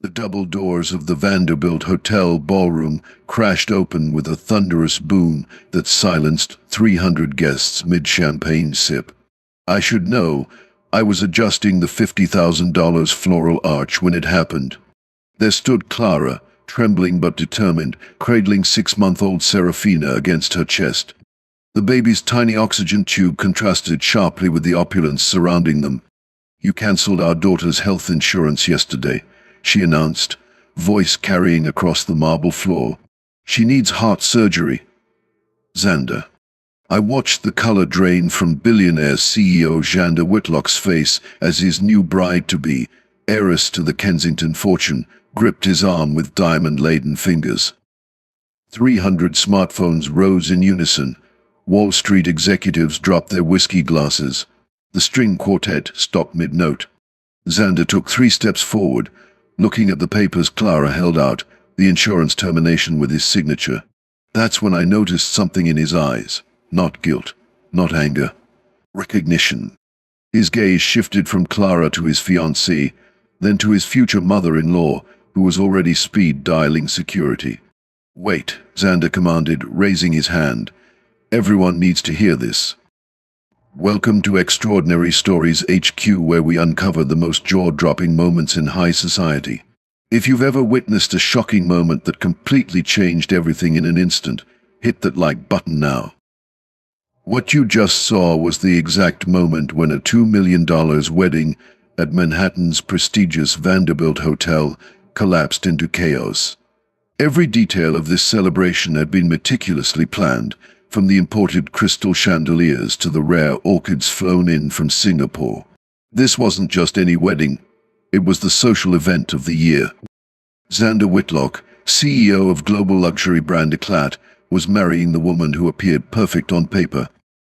The double doors of the Vanderbilt Hotel ballroom crashed open with a thunderous boom that silenced 300 guests mid-champagne sip. I should know. I was adjusting the $50,000 floral arch when it happened. There stood Clara, trembling but determined, cradling 6-month-old Serafina against her chest. The baby's tiny oxygen tube contrasted sharply with the opulence surrounding them. "You cancelled our daughter's health insurance yesterday," she announced, voice carrying across the marble floor. "She needs heart surgery." Xander. I watched the color drain from Billionaire CEO Xander Whitlock's face as his new bride-to-be, heiress to the Kensington fortune, gripped his arm with diamond-laden fingers. 300 smartphones rose in unison. Wall Street executives dropped their whiskey glasses. The string quartet stopped mid-note. Xander took 3 steps forward, looking at the papers Clara held out, the insurance termination with his signature. That's when I noticed something in his eyes. Not guilt, not anger. Recognition. His gaze shifted from Clara to his fiancée, then to his future mother-in-law, who was already speed-dialing security. "Wait," Xander commanded, raising his hand. "Everyone needs to hear this. Welcome to Extraordinary Stories HQ, where we uncover the most jaw-dropping moments in high society. If you've ever witnessed a shocking moment that completely changed everything in an instant, hit that like button now." What you just saw was the exact moment when a $2 million wedding at Manhattan's prestigious Vanderbilt Hotel collapsed into chaos. Every detail of this celebration had been meticulously planned, from the imported crystal chandeliers to the rare orchids flown in from Singapore. This wasn't just any wedding, it was the social event of the year. Xander Whitlock, CEO of global luxury brand Eclat, was marrying the woman who appeared perfect on paper.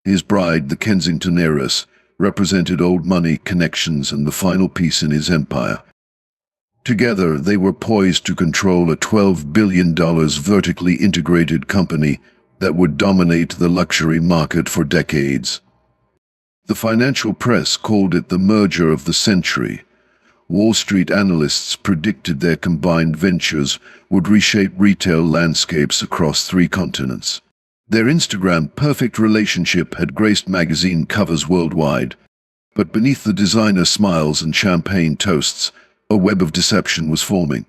His bride, the Kensington heiress, represented old money, connections, and the final piece in his empire. Together, they were poised to control a $12 billion vertically integrated company that would dominate the luxury market for decades. The financial press called it the merger of the century. Wall Street analysts predicted their combined ventures would reshape retail landscapes across 3 continents. Their Instagram-perfect relationship had graced magazine covers worldwide, but beneath the designer smiles and champagne toasts, a web of deception was forming.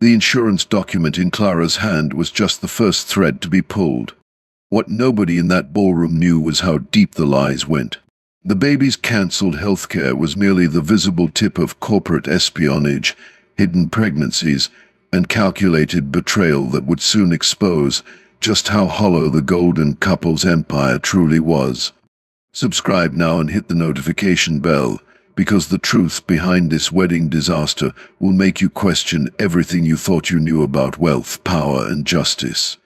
The insurance document in Clara's hand was just the first thread to be pulled. What nobody in that ballroom knew was how deep the lies went. The baby's cancelled healthcare was merely the visible tip of corporate espionage, hidden pregnancies, and calculated betrayal that would soon expose just how hollow the golden couple's empire truly was. Subscribe now and hit the notification bell, because the truth behind this wedding disaster will make you question everything you thought you knew about wealth, power, and justice.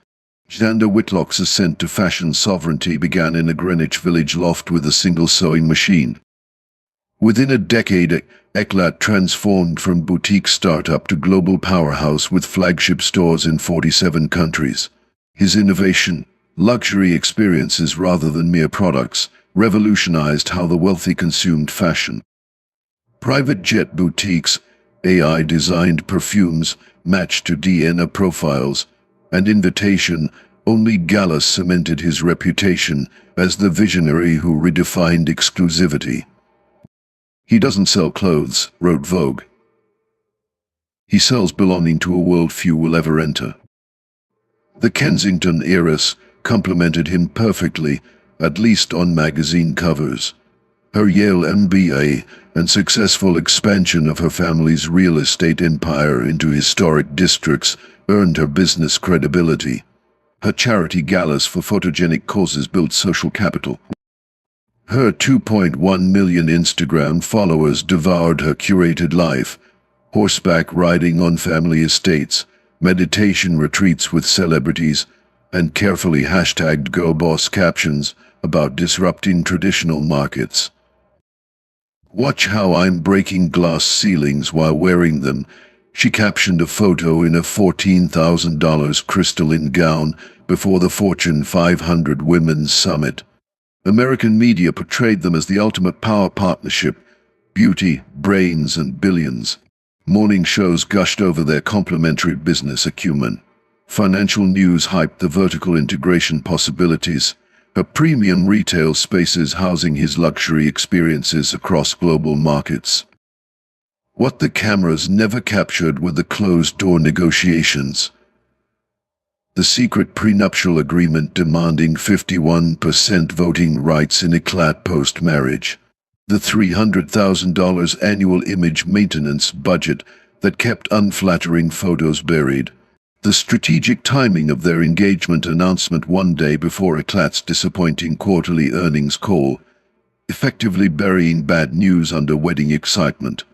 Xander Whitlock's ascent to fashion sovereignty began in a Greenwich Village loft with a single sewing machine. Within a decade, Eclat transformed from boutique startup to global powerhouse with flagship stores in 47 countries. His innovation, luxury experiences rather than mere products, revolutionized how the wealthy consumed fashion. Private jet boutiques, AI-designed perfumes matched to DNA profiles, and invitation-only galas cemented his reputation as the visionary who redefined exclusivity. "He doesn't sell clothes," wrote Vogue. "He sells belonging to a world few will ever enter." The Kensington heiress complemented him perfectly, at least on magazine covers. Her Yale MBA and successful expansion of her family's real estate empire into historic districts earned her business credibility. Her charity galas for photogenic causes built social capital. Her 2.1 million Instagram followers devoured her curated life, horseback riding on family estates, meditation retreats with celebrities, and carefully hashtagged girlboss captions about disrupting traditional markets. "Watch how I'm breaking glass ceilings while wearing them," she captioned a photo in a $14,000 crystalline gown before the Fortune 500 Women's Summit. American media portrayed them as the ultimate power partnership: beauty, brains, and billions. Morning shows gushed over their complementary business acumen. Financial news hyped the vertical integration possibilities, her premium retail spaces housing his luxury experiences across global markets. What the cameras never captured were the closed-door negotiations. The secret prenuptial agreement demanding 51% voting rights in eclat post-marriage. The $300,000 annual image maintenance budget that kept unflattering photos buried. The strategic timing of their engagement announcement one day before eclat's disappointing quarterly earnings call, effectively burying bad news under wedding excitement.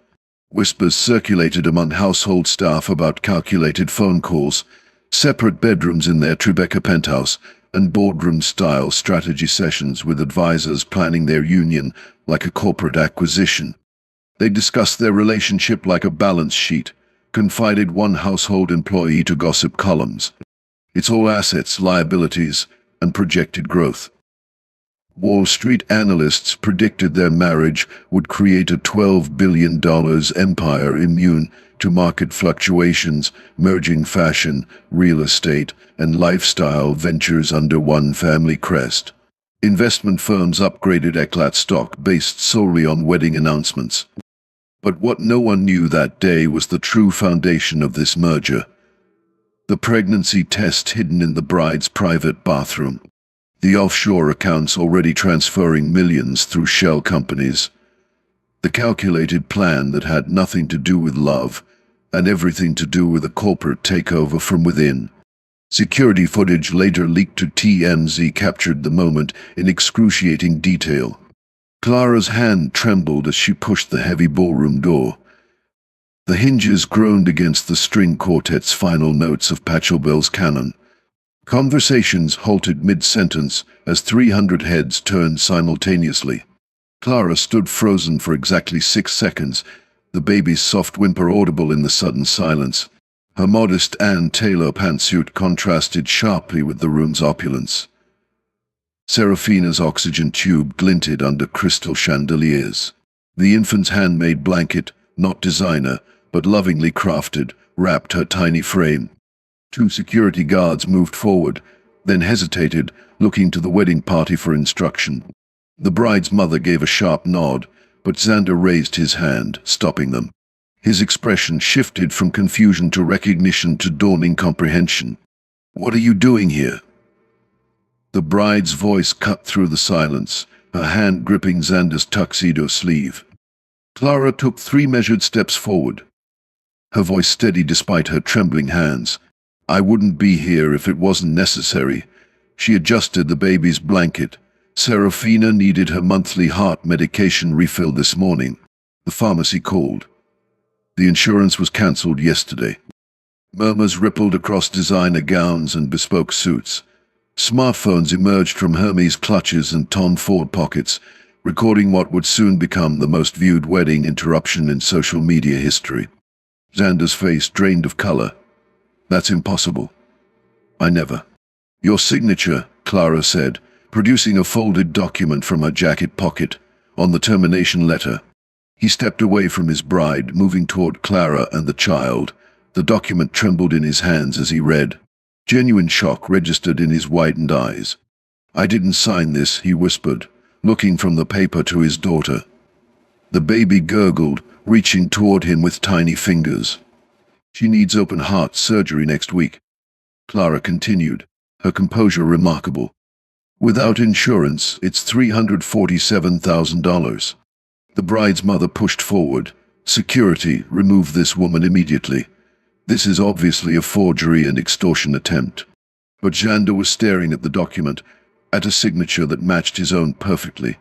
Whispers circulated among household staff about calculated phone calls, separate bedrooms in their Tribeca penthouse, and boardroom-style strategy sessions with advisors planning their union like a corporate acquisition. They discussed their relationship like a balance sheet, confided one household employee to gossip columns. It's all assets, liabilities, and projected growth. Wall Street analysts predicted their marriage would create a $12 billion empire immune to market fluctuations, merging fashion, real estate, and lifestyle ventures under one family crest. Investment firms upgraded eclat stock based solely on wedding announcements. But what no one knew that day was the true foundation of this merger. The pregnancy test hidden in the bride's private bathroom. The offshore accounts already transferring millions through shell companies. The calculated plan that had nothing to do with love, and everything to do with a corporate takeover from within. Security footage later leaked to TMZ captured the moment in excruciating detail. Clara's hand trembled as she pushed the heavy ballroom door. The hinges groaned against the string quartet's final notes of Pachelbel's canon. Conversations halted mid-sentence as 300 heads turned simultaneously. Clara stood frozen for exactly 6 seconds, the baby's soft whimper audible in the sudden silence. Her modest Ann Taylor pantsuit contrasted sharply with the room's opulence. Serafina's oxygen tube glinted under crystal chandeliers. The infant's handmade blanket, not designer, but lovingly crafted, wrapped her tiny frame. 2 security guards moved forward, then hesitated, looking to the wedding party for instruction. The bride's mother gave a sharp nod, but Xander raised his hand, stopping them. His expression shifted from confusion to recognition to dawning comprehension. "What are you doing here?" The bride's voice cut through the silence, her hand gripping Xander's tuxedo sleeve. Clara took 3 measured steps forward. Her voice steady despite her trembling hands. "I wouldn't be here if it wasn't necessary." She adjusted the baby's blanket. Serafina needed her monthly heart medication refill this morning. The pharmacy called. The insurance was cancelled yesterday. Murmurs rippled across designer gowns and bespoke suits. Smartphones emerged from Hermes clutches and Tom Ford pockets, recording what would soon become the most viewed wedding interruption in social media history. Xander's face drained of color. "That's impossible. I never." "Your signature," Clara said, producing a folded document from her jacket pocket, on the termination letter. He stepped away from his bride, moving toward Clara and the child. The document trembled in his hands as he read. Genuine shock registered in his widened eyes. "I didn't sign this," he whispered, looking from the paper to his daughter. The baby gurgled, reaching toward him with tiny fingers. "She needs open-heart surgery next week," Clara continued, her composure remarkable. "Without insurance, it's $347,000. The bride's mother pushed forward. "Security, remove this woman immediately. This is obviously a forgery and extortion attempt." But Xander was staring at the document, at a signature that matched his own perfectly.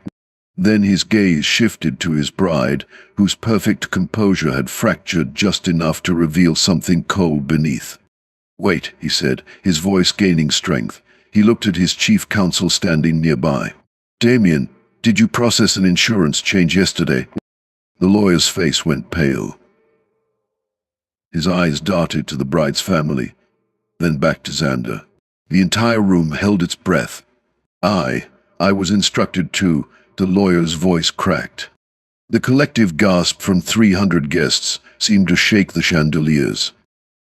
Then his gaze shifted to his bride, whose perfect composure had fractured just enough to reveal something cold beneath. "Wait," he said, his voice gaining strength. He looked at his chief counsel standing nearby. "Damien, did you process an insurance change yesterday?" The lawyer's face went pale. His eyes darted to the bride's family, then back to Xander. The entire room held its breath. I was instructed to," the lawyer's voice cracked. The collective gasp from 300 guests seemed to shake the chandeliers.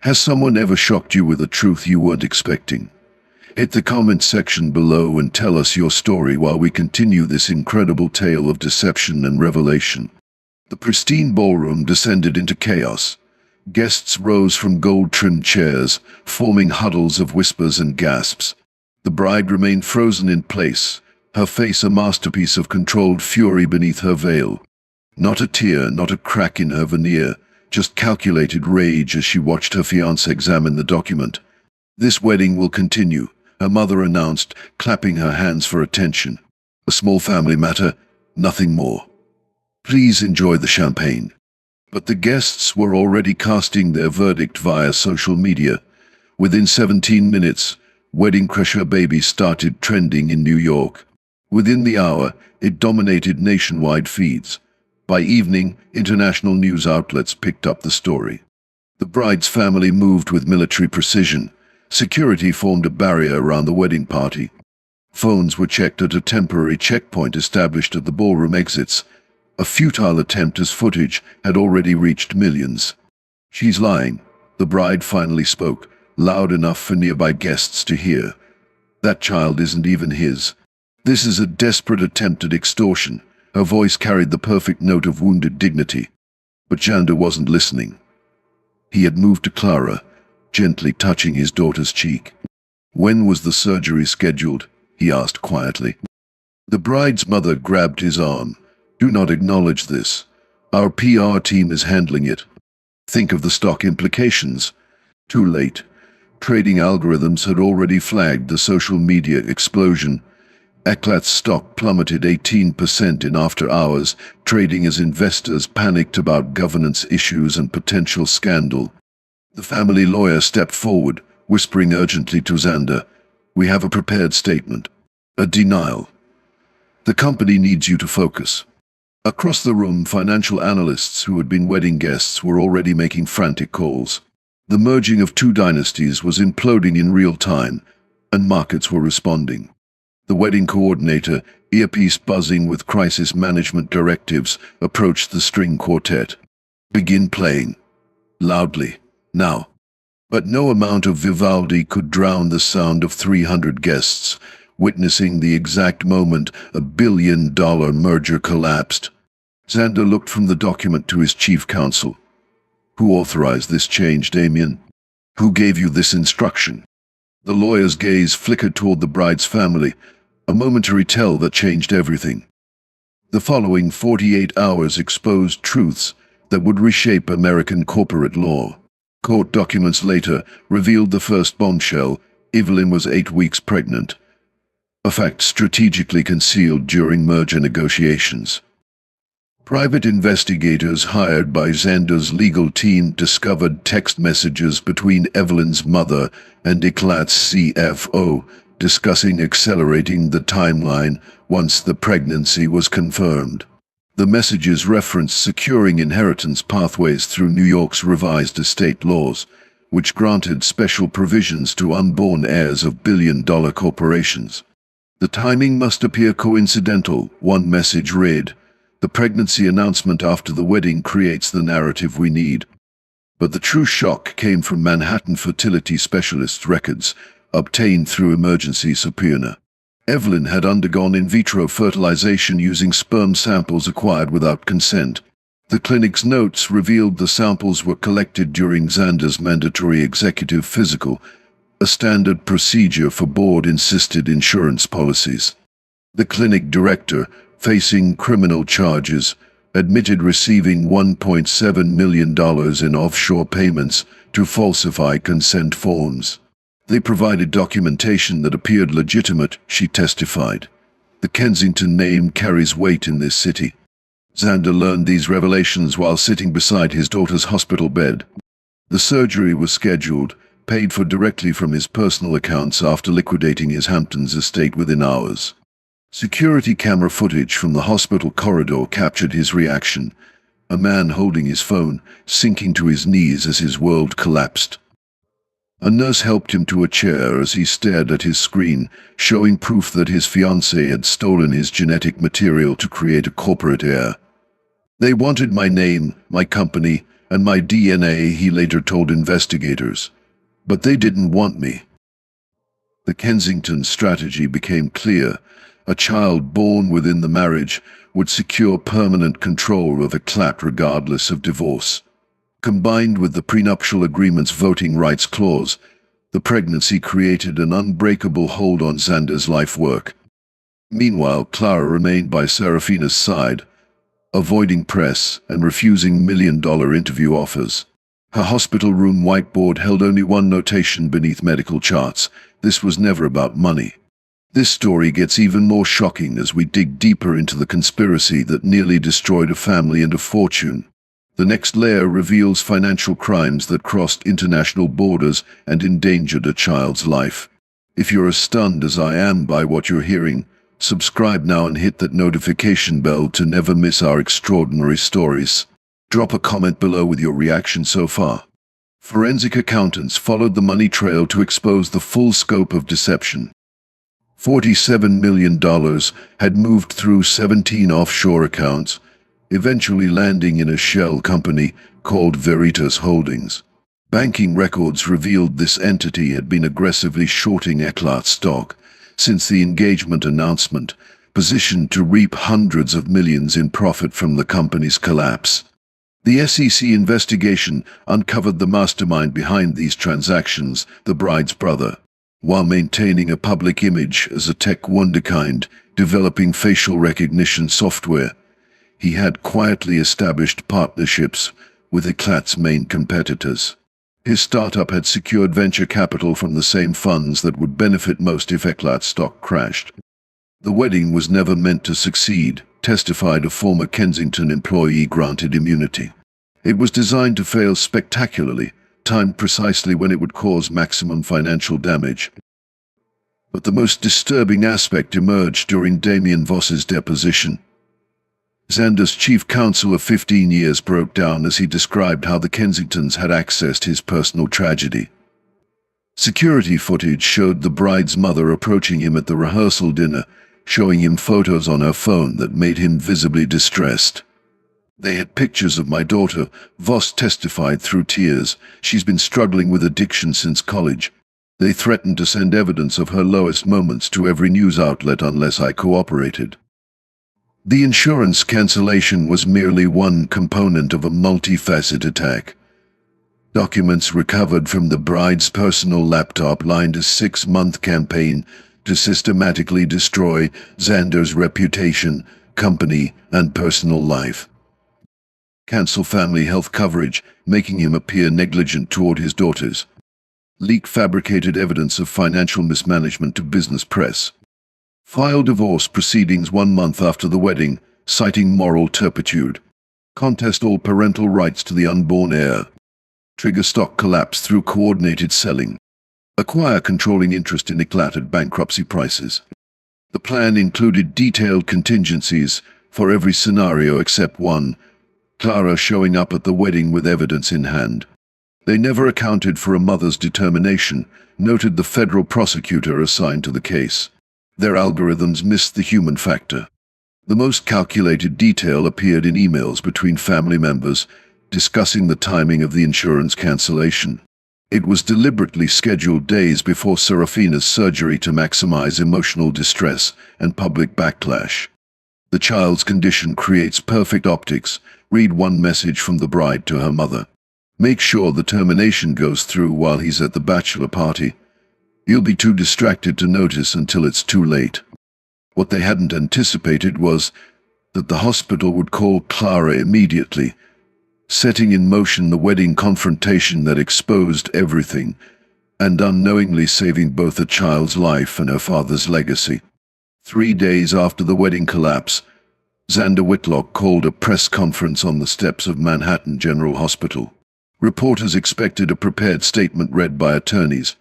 Has someone ever shocked you with a truth you weren't expecting? Hit the comment section below and tell us your story while we continue this incredible tale of deception and revelation. The pristine ballroom descended into chaos. Guests rose from gold-trimmed chairs, forming huddles of whispers and gasps. The bride remained frozen in place, her face a masterpiece of controlled fury beneath her veil. Not a tear, not a crack in her veneer, just calculated rage as she watched her fiancé examine the document. "This wedding will continue," her mother announced, clapping her hands for attention. "A small family matter, nothing more. Please enjoy the champagne." But the guests were already casting their verdict via social media. Within 17 minutes, "Wedding Crasher Baby" started trending in New York. Within the hour, it dominated nationwide feeds. By evening, international news outlets picked up the story. The bride's family moved with military precision. Security formed a barrier around the wedding party. Phones were checked at a temporary checkpoint established at the ballroom exits. A futile attempt as footage had already reached millions. "She's lying," the bride finally spoke, loud enough for nearby guests to hear. "That child isn't even his. This is a desperate attempt at extortion." Her voice carried the perfect note of wounded dignity. But Xander wasn't listening. He had moved to Clara, gently touching his daughter's cheek. "When was the surgery scheduled?" he asked quietly. The bride's mother grabbed his arm. "Do not acknowledge this. Our PR team is handling it. Think of the stock implications." Too late. Trading algorithms had already flagged the social media explosion. Eclat's stock plummeted 18% in after hours, trading as investors panicked about governance issues and potential scandal. The family lawyer stepped forward, whispering urgently to Xander, "We have a prepared statement. A denial. The company needs you to focus." Across the room, financial analysts who had been wedding guests were already making frantic calls. The merging of two dynasties was imploding in real time, and markets were responding. The wedding coordinator, earpiece buzzing with crisis management directives, approached the string quartet. "Begin playing. Loudly. Now." But no amount of Vivaldi could drown the sound of 300 guests, witnessing the exact moment a billion-dollar merger collapsed. Xander looked from the document to his chief counsel. "Who authorized this change, Damien? Who gave you this instruction?" The lawyer's gaze flickered toward the bride's family, a momentary tell that changed everything. The following 48 hours exposed truths that would reshape American corporate law. Court documents later revealed the first bombshell: Evelyn was 8 weeks pregnant. A fact strategically concealed during merger negotiations. Private investigators hired by Xander's legal team discovered text messages between Evelyn's mother and Eclat's CFO, discussing accelerating the timeline once the pregnancy was confirmed. The messages referenced securing inheritance pathways through New York's revised estate laws, which granted special provisions to unborn heirs of billion-dollar corporations. "The timing must appear coincidental," one message read. "The pregnancy announcement after the wedding creates the narrative we need." But the true shock came from Manhattan fertility specialists' records, obtained through emergency subpoena. Evelyn had undergone in vitro fertilization using sperm samples acquired without consent. The clinic's notes revealed the samples were collected during Xander's mandatory executive physical, a standard procedure for board-insisted insurance policies. The clinic director, facing criminal charges, admitted receiving $1.7 million in offshore payments to falsify consent forms. They provided documentation that appeared legitimate, she testified. "The Kensington name carries weight in this city." Xander learned these revelations while sitting beside his daughter's hospital bed. The surgery was scheduled, paid for directly from his personal accounts after liquidating his Hamptons estate within hours. Security camera footage from the hospital corridor captured his reaction, a man holding his phone, sinking to his knees as his world collapsed. A nurse helped him to a chair as he stared at his screen, showing proof that his fiancée had stolen his genetic material to create a corporate heir. They wanted my name, my company, and my DNA, he later told investigators. But they didn't want me. The Kensington strategy became clear. A child born within the marriage would secure permanent control of Eclat regardless of divorce. Combined with the prenuptial agreement's voting rights clause, the pregnancy created an unbreakable hold on Xander's life work. Meanwhile, Clara remained by Serafina's side, avoiding press and refusing million-dollar interview offers. Her hospital room whiteboard held only one notation beneath medical charts: this was never about money. This story gets even more shocking as we dig deeper into the conspiracy that nearly destroyed a family and a fortune. The next layer reveals financial crimes that crossed international borders and endangered a child's life. If you're as stunned as I am by what you're hearing, subscribe now and hit that notification bell to never miss our extraordinary stories. Drop a comment below with your reaction so far. Forensic accountants followed the money trail to expose the full scope of deception. $47 million had moved through 17 offshore accounts, eventually landing in a shell company called Relatos Holdings. Banking records revealed this entity had been aggressively shorting Eclat stock since the engagement announcement, positioned to reap hundreds of millions in profit from the company's collapse. The SEC investigation uncovered the mastermind behind these transactions, the bride's brother. While maintaining a public image as a tech wunderkind developing facial recognition software, he had quietly established partnerships with Eclat's main competitors. His startup had secured venture capital from the same funds that would benefit most if Eclat's stock crashed. The wedding was never meant to succeed, testified a former Kensington employee granted immunity. It was designed to fail spectacularly, timed precisely when it would cause maximum financial damage. But the most disturbing aspect emerged during Damien Voss's deposition. Xander's chief counsel of 15 years broke down as he described how the Kensingtons had accessed his personal tragedy. Security footage showed the bride's mother approaching him at the rehearsal dinner, showing him photos on her phone that made him visibly distressed. "They had pictures of my daughter," Voss testified through tears. "She's been struggling with addiction since college. They threatened to send evidence of her lowest moments to every news outlet unless I cooperated." The insurance cancellation was merely one component of a multifaceted attack. Documents recovered from the bride's personal laptop lined a 6-month campaign to systematically destroy Xander's reputation, company, and personal life. Cancel family health coverage, making him appear negligent toward his daughters. Leak fabricated evidence of financial mismanagement to business press. File divorce proceedings 1 month after the wedding, citing moral turpitude. Contest all parental rights to the unborn heir. Trigger stock collapse through coordinated selling. Acquire controlling interest in Eclat at bankruptcy prices. The plan included detailed contingencies for every scenario except one: Clara showing up at the wedding with evidence in hand. They never accounted for a mother's determination, noted the federal prosecutor assigned to the case. Their algorithms missed the human factor. The most calculated detail appeared in emails between family members, discussing the timing of the insurance cancellation. It was deliberately scheduled days before Serafina's surgery to maximize emotional distress and public backlash. "The child's condition creates perfect optics," read one message from the bride to her mother. "Make sure the termination goes through while he's at the bachelor party. You'll be too distracted to notice until it's too late." What they hadn't anticipated was that the hospital would call Clara immediately, setting in motion the wedding confrontation that exposed everything, and unknowingly saving both the child's life and her father's legacy. 3 days after the wedding collapse, Xander Whitlock called a press conference on the steps of Manhattan General Hospital. Reporters expected a prepared statement read by attorneys.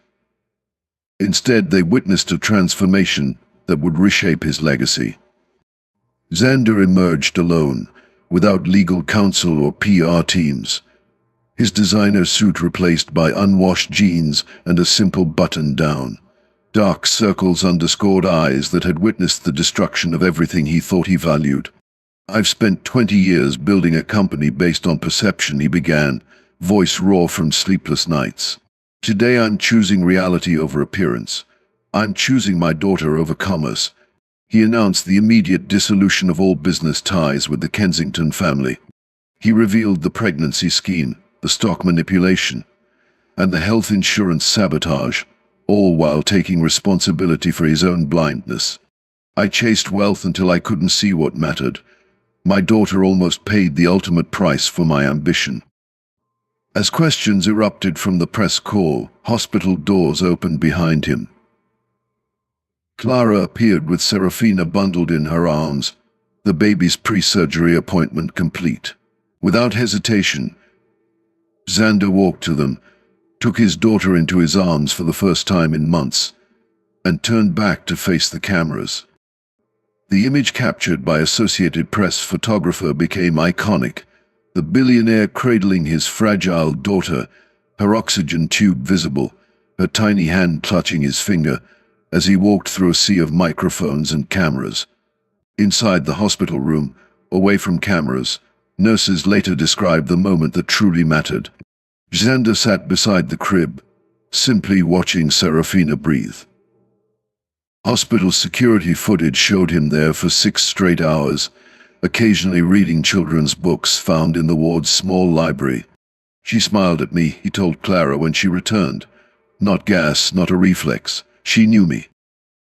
Instead, they witnessed a transformation that would reshape his legacy. Xander emerged alone, without legal counsel or PR teams. His designer suit replaced by unwashed jeans and a simple button-down. Dark circles underscored eyes that had witnessed the destruction of everything he thought he valued. I've spent 20 years building a company based on perception, he began, voice raw from sleepless nights. Today I'm choosing reality over appearance. I'm choosing my daughter over commerce. He announced the immediate dissolution of all business ties with the Kensington family. He revealed the pregnancy scheme, the stock manipulation, and the health insurance sabotage, all while taking responsibility for his own blindness. I chased wealth until I couldn't see what mattered. My daughter almost paid the ultimate price for my ambition. As questions erupted from the press corps, hospital doors opened behind him. Clara appeared with Serafina bundled in her arms, the baby's pre-surgery appointment complete. Without hesitation, Xander walked to them, took his daughter into his arms for the first time in months, and turned back to face the cameras. The image captured by Associated Press photographer became iconic, the billionaire cradling his fragile daughter, her oxygen tube visible, her tiny hand clutching his finger, as he walked through a sea of microphones and cameras. Inside the hospital room, away from cameras, nurses later described the moment that truly mattered. Xander sat beside the crib, simply watching Serafina breathe. Hospital security footage showed him there for 6 straight hours, occasionally reading children's books found in the ward's small library. She smiled at me, he told Clara when she returned. Not gas, not a reflex. She knew me.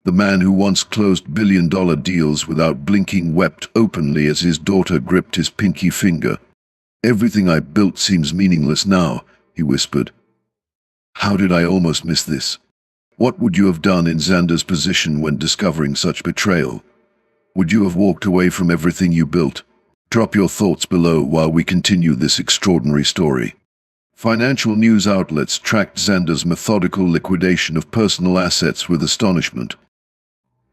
The man who once closed billion-dollar deals without blinking wept openly as his daughter gripped his pinky finger. Everything I built seems meaningless now, he whispered. How did I almost miss this? What would you have done in Xander's position when discovering such betrayal? Would you have walked away from everything you built? Drop your thoughts below while we continue this extraordinary story. Financial news outlets tracked Xander's methodical liquidation of personal assets with astonishment.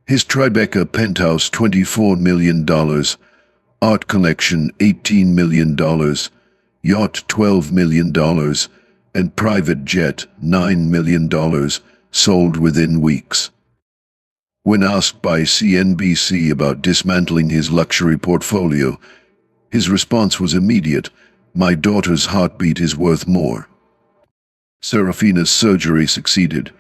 His Tribeca penthouse $24 million, art collection $18 million, yacht $12 million, and private jet $9 million sold within weeks. When asked by CNBC about dismantling his luxury portfolio, his response was immediate: "My daughter's heartbeat is worth more." Serafina's surgery succeeded.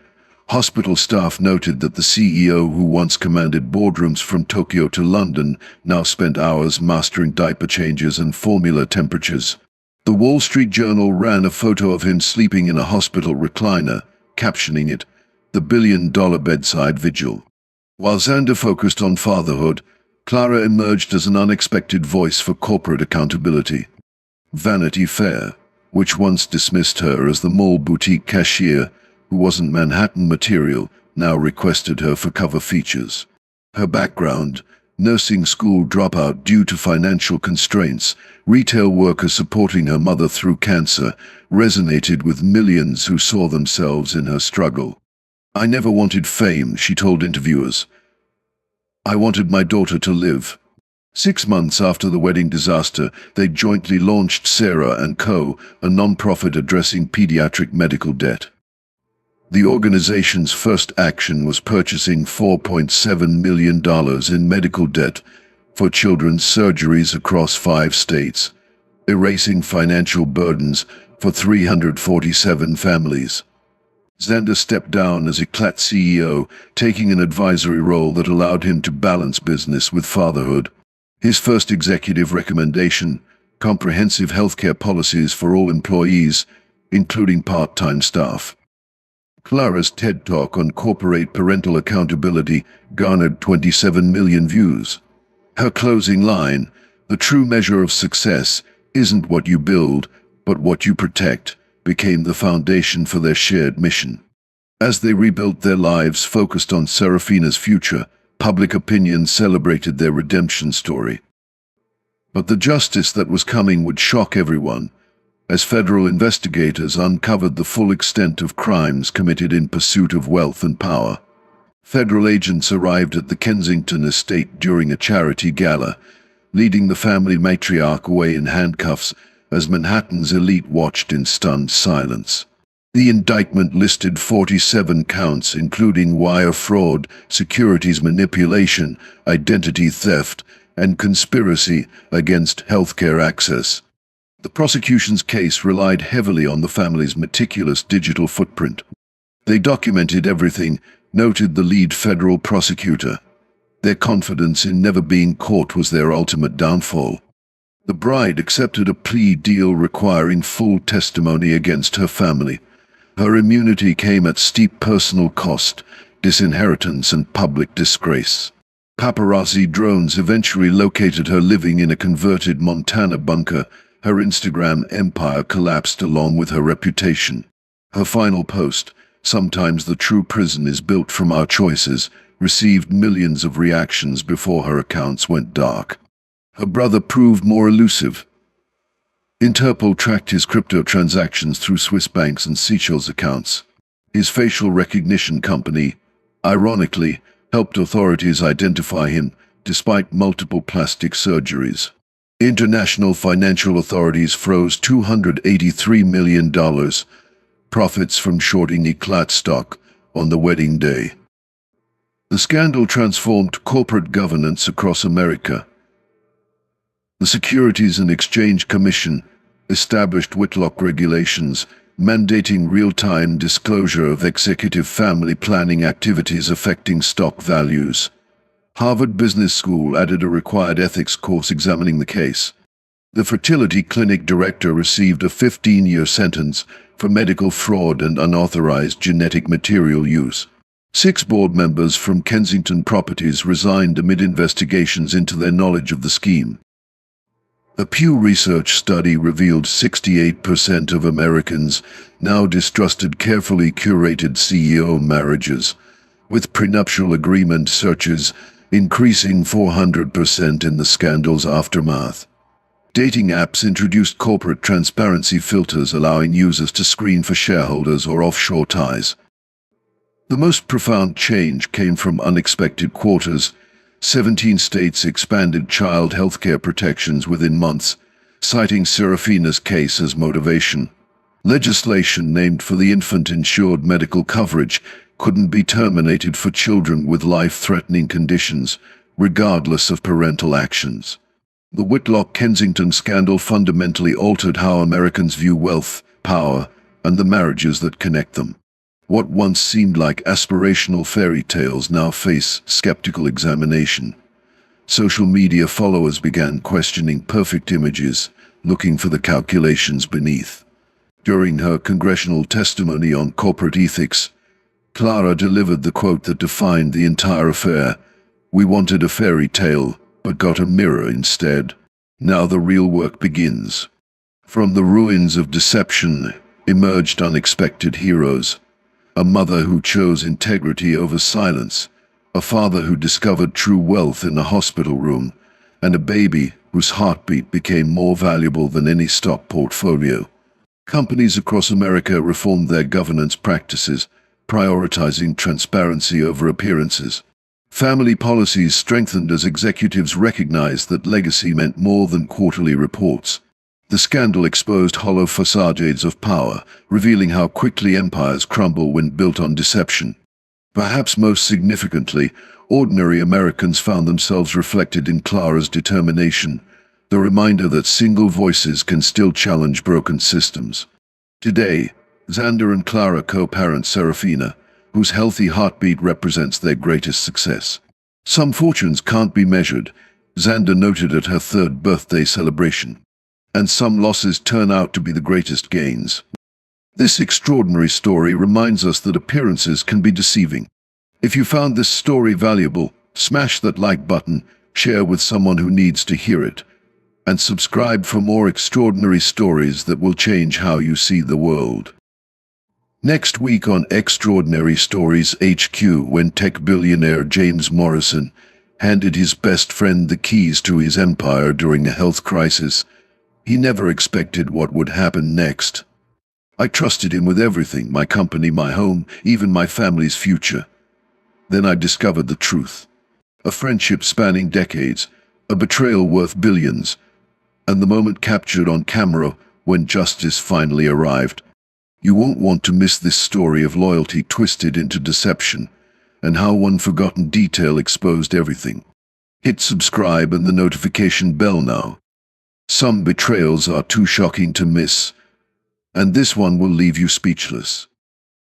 Hospital staff noted that the CEO, who once commanded boardrooms from Tokyo to London, now spent hours mastering diaper changes and formula temperatures. The Wall Street Journal ran a photo of him sleeping in a hospital recliner, captioning it, "The billion-dollar bedside vigil." While Xander focused on fatherhood, Clara emerged as an unexpected voice for corporate accountability. Vanity Fair, which once dismissed her as the mall boutique cashier who wasn't Manhattan material, now requested her for cover features. Her background: nursing school dropout due to financial constraints, retail worker supporting her mother through cancer, resonated with millions who saw themselves in her struggle. "I never wanted fame," she told interviewers. "I wanted my daughter to live." 6 months after the wedding disaster, they jointly launched Sarah & Co., a non-profit addressing pediatric medical debt. The organization's first action was purchasing $4.7 million in medical debt for children's surgeries across 5 states, erasing financial burdens for 347 families. Xander stepped down as Eclat CEO, taking an advisory role that allowed him to balance business with fatherhood. His first executive recommendation: comprehensive healthcare policies for all employees, including part-time staff. Clara's TED Talk on corporate parental accountability garnered 27 million views. Her closing line: "The true measure of success isn't what you build, but what you protect," became the foundation for their shared mission. As they rebuilt their lives focused on Serafina's future, public opinion celebrated their redemption story. But the justice that was coming would shock everyone, as federal investigators uncovered the full extent of crimes committed in pursuit of wealth and power. Federal agents arrived at the Kensington estate during a charity gala, leading the family matriarch away in handcuffs as Manhattan's elite watched in stunned silence. The indictment listed 47 counts, including wire fraud, securities manipulation, identity theft, and conspiracy against healthcare access. The prosecution's case relied heavily on the family's meticulous digital footprint. They documented everything, noted the lead federal prosecutor. Their confidence in never being caught was their ultimate downfall. The bride accepted a plea deal requiring full testimony against her family. Her immunity came at steep personal cost, disinheritance, and public disgrace. Paparazzi drones eventually located her living in a converted Montana bunker. Her Instagram empire collapsed along with her reputation. Her final post, "Sometimes the true prison is built from our choices," received millions of reactions before her accounts went dark. Her brother proved more elusive. Interpol tracked his crypto transactions through Swiss banks and Seychelles accounts. His facial recognition company, ironically, helped authorities identify him, despite multiple plastic surgeries. International financial authorities froze $283 million, profits from shorting Eclat stock, on the wedding day. The scandal transformed corporate governance across America. The Securities and Exchange Commission established Whitlock regulations, mandating real-time disclosure of executive family planning activities affecting stock values. Harvard Business School added a required ethics course examining the case. The fertility clinic director received a 15-year sentence for medical fraud and unauthorized genetic material use. 6 board members from Kensington Properties resigned amid investigations into their knowledge of the scheme. A Pew Research study revealed 68% of Americans now distrusted carefully curated CEO marriages, with prenuptial agreement searches increasing 400% in the scandal's aftermath. Dating apps introduced corporate transparency filters allowing users to screen for shareholders or offshore ties. The most profound change came from unexpected quarters. 17 states expanded child health care protections within months, citing Serafina's case as motivation. Legislation named for the infant ensured medical coverage couldn't be terminated for children with life-threatening conditions, regardless of parental actions. The Whitlock-Kensington scandal fundamentally altered how Americans view wealth, power, and the marriages that connect them. What once seemed like aspirational fairy tales now face skeptical examination. Social media followers began questioning perfect images, looking for the calculations beneath. During her congressional testimony on corporate ethics, Clara delivered the quote that defined the entire affair: "We wanted a fairy tale, but got a mirror instead. Now the real work begins." From the ruins of deception emerged unexpected heroes. A mother who chose integrity over silence, a father who discovered true wealth in a hospital room, and a baby whose heartbeat became more valuable than any stock portfolio. Companies across America reformed their governance practices, prioritizing transparency over appearances. Family policies strengthened as executives recognized that legacy meant more than quarterly reports. The scandal exposed hollow facades of power, revealing how quickly empires crumble when built on deception. Perhaps most significantly, ordinary Americans found themselves reflected in Clara's determination, the reminder that single voices can still challenge broken systems. Today, Xander and Clara co-parent Serafina, whose healthy heartbeat represents their greatest success. "Some fortunes can't be measured," Xander noted at her 3rd birthday celebration. "And some losses turn out to be the greatest gains." This extraordinary story reminds us that appearances can be deceiving. If you found this story valuable, smash that like button, share with someone who needs to hear it, and subscribe for more extraordinary stories that will change how you see the world. Next week on Extraordinary Stories HQ, when tech billionaire James Morrison handed his best friend the keys to his empire during a health crisis, he never expected what would happen next. "I trusted him with everything, my company, my home, even my family's future. Then I discovered the truth. A friendship spanning decades, a betrayal worth billions, and the moment captured on camera when justice finally arrived. You won't want to miss this story of loyalty twisted into deception, and how one forgotten detail exposed everything. Hit subscribe and the notification bell now. Some betrayals are too shocking to miss, and this one will leave you speechless.